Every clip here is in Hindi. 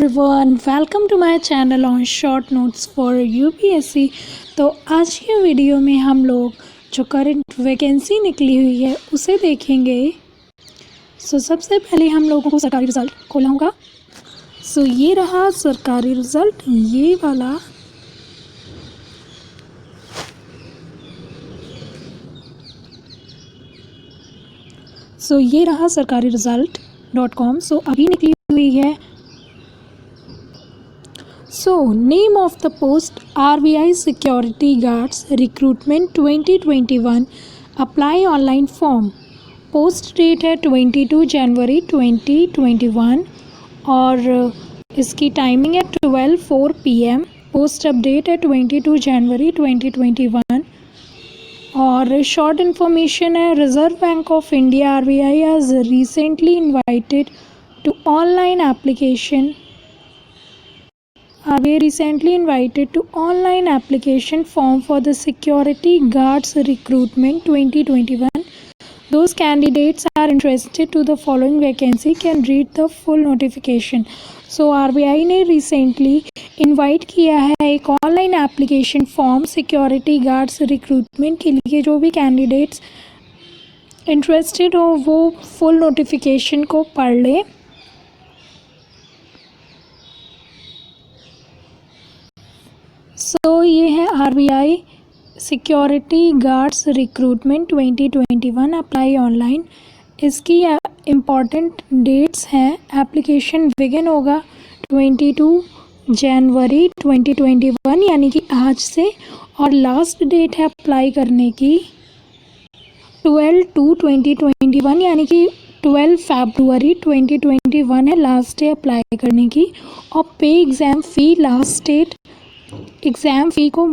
Everyone, welcome to my channel on short notes for UPSC. तो आज के वीडियो में हम लोग जो करंट वैकेंसी निकली हुई है उसे देखेंगे। सबसे पहले हम लोगों को सरकारी रिज़ल्ट खोलना होगा। ये रहा सरकारी रिज़ल्ट, ये वाला। ये रहा सरकारी रिज़ल्ट.com। अभी निकली हुई है। Name of the post RBI security guards recruitment 2021, apply online form. Post date है 22 जनवरी 2021 और इसकी टाइमिंग है 12:04 PM। पोस्ट अपडेट है 22 जनवरी 2021 और शॉर्ट इन्फॉर्मेशन है। Reserve Bank of India RBI has recently invited to online application RBI recently invited to online application form for the Security Guards Recruitment 2021. Those candidates are interested to the following vacancy can read the full notification. RBI ने recently invite किया है एक online application form Security Guards Recruitment के लिए। जो भी candidates interested हो वो full notification को पढ़ ले। ये है RBI security guards recruitment 2021, apply online. इसकी इम्पॉर्टेंट डेट्स हैं। एप्लीकेशन बिगिन होगा 22 जनवरी 2021 यानी कि आज से, और लास्ट डेट है अप्लाई करने की 12/2/2021 यानी कि 12 फरवरी 2021 है लास्ट डे अप्लाई करने की। और pay exam fee last date exam fee को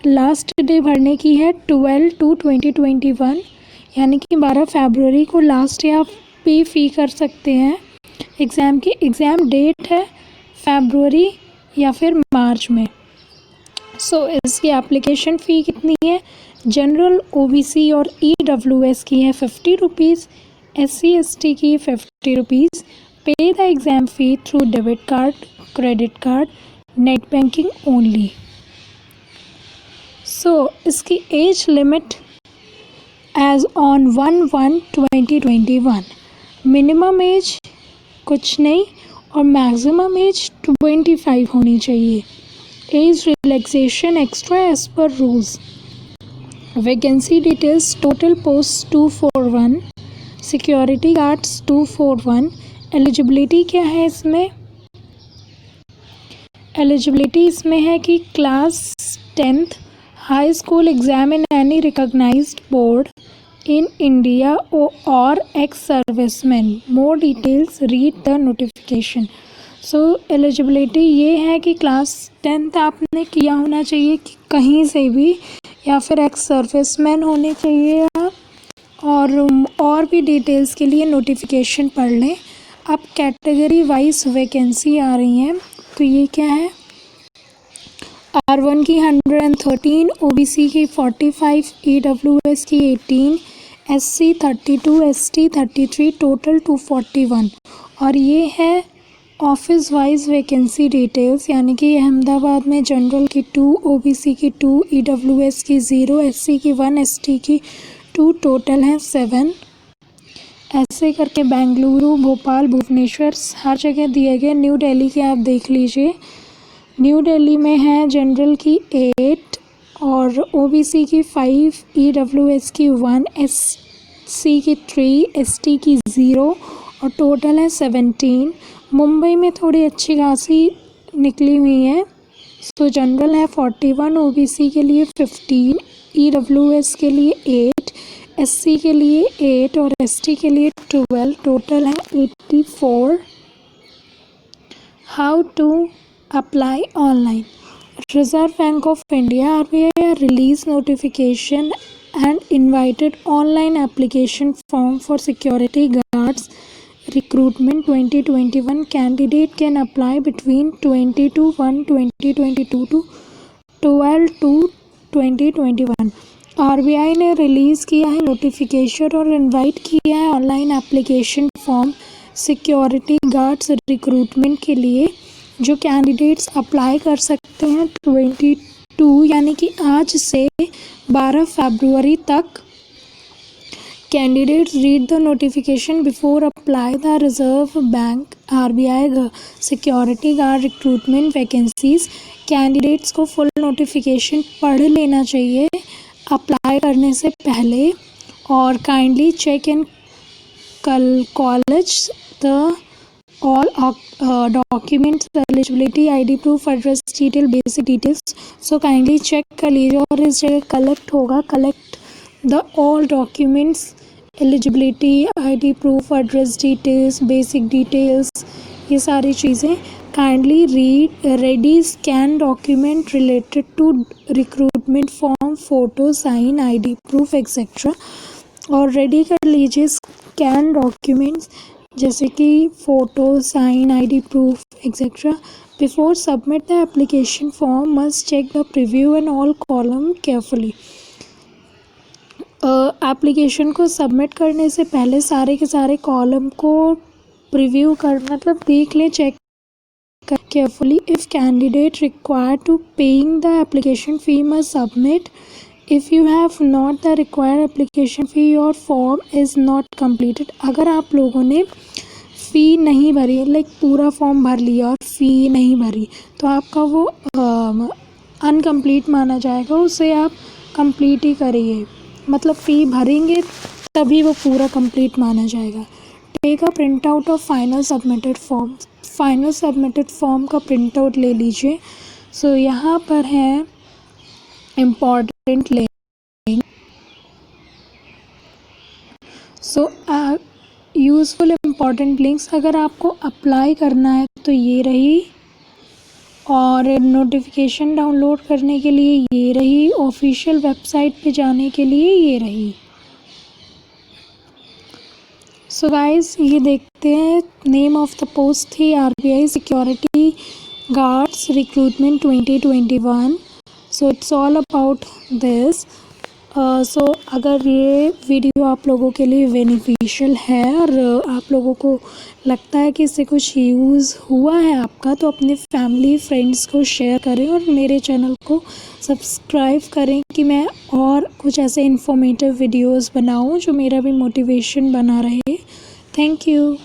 लास्ट डे भरने की है 12/2/2021 यानी कि 12 फरवरी को लास्ट डे आप पे फ़ी कर सकते हैं एग्ज़ाम की। एग्ज़ाम डेट है फरवरी या फिर मार्च में। इसकी एप्लीकेशन फ़ी कितनी है? जनरल OBC और EWS की है 50 रुपीज़, SC ST की 50 rupees. Pay the exam fee through debit card, credit card, net banking only. इसकी age limit as on 1/1/2021। Minimum age कुछ नहीं और मैक्सिमम एज 25 होनी चाहिए। Age relaxation extra as per rules. Vacancy details. Total post 241, security guards 241। Eligibility क्या है इसमें? एलिजिबिलिटी इसमें है कि class 10th high school exam in any recognised board in India और ex serviceman. More details read the notification. Eligibility ये है कि क्लास 10th आपने किया होना चाहिए कि कहीं से भी, या फिर एक्स सर्विसमैन होने चाहिए आप। और भी डिटेल्स के लिए नोटिफिकेशन पढ़ लें। अब कैटेगरी वाइज वैकेंसी आ रही हैं। तो ये क्या है? R1 की 113, OBC की 45, EWS की 18, SC 32, ST 33, टोटल 241। और ये है ऑफिस वाइज वैकेंसी डिटेल्स यानी कि अहमदाबाद में जनरल की 2, OBC की 2, EWS की 0, SC की 1, ST की 2, टोटल हैं 7। ऐसे करके बेंगलुरु, भोपाल, भुवनेश्वर हर जगह दिए गए। न्यू दिल्ली के आप देख लीजिए। न्यू दिल्ली में है जनरल की 8 और OBC की 5, EWS की 1, SC की 3, ST की 0 और टोटल है 17। मुंबई में थोड़ी अच्छी खासी निकली हुई है। जनरल है 41, OBC के लिए 15, EWS के लिए 8, SC के लिए 8 और ST के लिए 12, टोटल है 84। How to apply online? Reserve Bank of India RBI release notification and invited online application form for security guards recruitment 2021. Candidate can apply between 22/1/2022 to 12/2/2021। RBI ने रिलीज़ किया है नोटिफिकेशन और इनवाइट किया है online application form security guards recruitment के लिए। जो कैंडिडेट्स अप्लाई कर सकते हैं 22 यानी कि आज से 12 फरवरी तक। Candidates read the notification before apply the Reserve Bank RBI security guard recruitment vacancies. Candidates को फुल नोटिफिकेशन पढ़ लेना चाहिए अप्लाई करने से पहले। और kindly check in college the all documents, eligibility, ID proof, address detail, basic details. So kindly check कर लीजिए और इस जगह collect होगा, collect the all documents, eligibility, ID proof, address details, basic details, ये सारी चीज़ें। kindly ready scan document related to recruitment form, photo, sign, ID proof etc. और रेडी कर लीजिए स्कैन डॉक्यूमेंट्स जैसे कि photo, sign, ID proof etcetera. Before submit the application form must check the preview and all column carefully. Application को सबमिट करने से पहले सारे के सारे कॉलम को प्रीव्यू कर मतलब देख लें, check carefully. If candidate require to paying the application fee must submit. If you have not the required application fee your form is not completed. अगर आप लोगों ने फ़ी नहीं भरी, लाइक पूरा फॉर्म भर लिया और फ़ी नहीं भरी, तो आपका वो अनकम्प्लीट माना जाएगा। उसे आप कंप्लीट ही करिए, मतलब फ़ी भरेंगे तभी वो पूरा कंप्लीट माना जाएगा। Take a print out of final submitted form. Final submitted form का प्रिंट आउट ले लीजिए। सो यहाँ पर है important link. So useful important links अगर आपको अप्लाई करना है तो ये रही, और नोटिफिकेशन डाउनलोड करने के लिए ये रही, ऑफिशियल वेबसाइट पे जाने के लिए ये रही। सो गाइस ये देखते हैं, नेम ऑफ द पोस्ट थी RBI security guards recruitment 2021। So it's all about this. So अगर ये वीडियो आप लोगों के लिए बेनिफिशियल है और आप लोगों को लगता है कि इससे कुछ यूज़ हुआ है आपका, तो अपने फैमिली फ्रेंड्स को शेयर करें और मेरे चैनल को सब्सक्राइब करें कि मैं और कुछ ऐसे इन्फॉर्मेटिव वीडियोस बनाऊं जो मेरा भी मोटिवेशन बना रहे। Thank you.